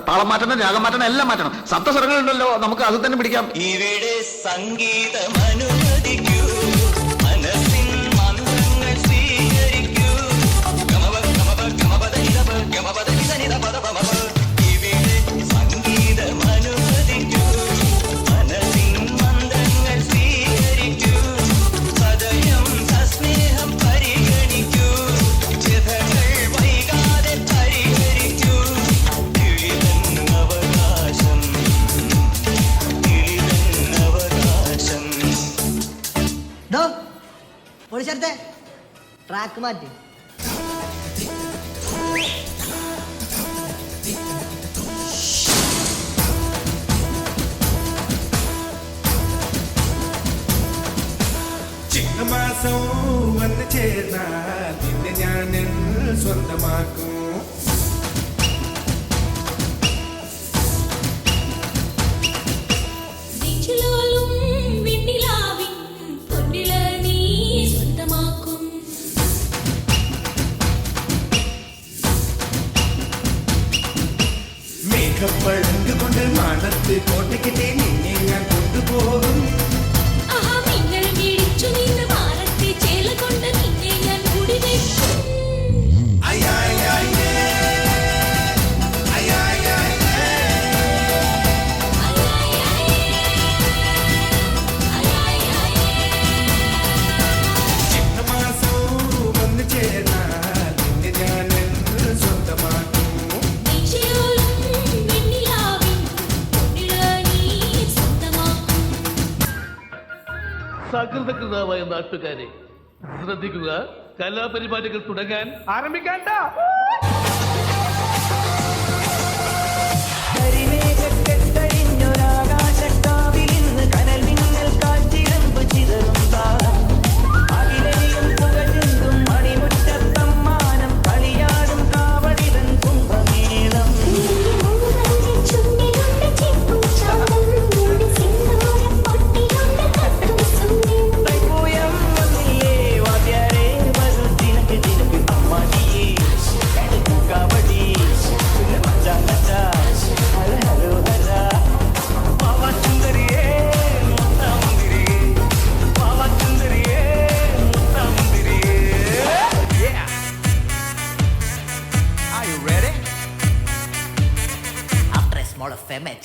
താളം മാറ്റണം, രാഗം മാറ്റണം, എല്ലാം മാറ്റണം. സപ്തസ്വരങ്ങളുണ്ടല്ലോ, നമുക്ക് അത് തന്നെ പിടിക്കാം. ഇവിടെ സംഗീതം അനുവദിക്കൂ, മനസ്സിൻ മന്ത്രങ്ങൾ സ്വീകരിക്കൂ. ഇവിടെ സംഗീതം അനുവദിക്കൂ, മനസ്സിൻ മന്ത്രങ്ങൾ സ്വീകരിക്കൂ. സദയം സസ്നേഹം പരിഗണിക്കൂ, ചിതകൾ വൈകാതെ പരിഹരിക്കൂ. കിളിതൻ അവകാശം, കിളിതൻ അവകാശം. പൊളിച്ചെടുത്തേ ട്രാക്ക് മാറ്റി. ചിങ്ങമാസം വന്ന് ചേർന്നാൽ നിന്നെ ഞാൻ സ്വന്തമാക്കും. മേഘപ്പഴങ്ക് കൊണ്ട് മാനത്ത് കോട്ടയ്ക്കിട്ടേ നിന്നെ ഞാൻ കൊണ്ടുപോകും. സകൃതകൃതമായ നാട്ടുകാരെ ശ്രദ്ധിക്കുക, കലാപരിപാടികൾ തുടങ്ങാൻ ആരംഭിക്കാൻ.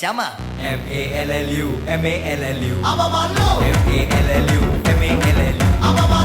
Chama M-A-L-L-U, M-A-L-L-U, Abba Mallo M-A-L-L-U, M-A-L-L-U.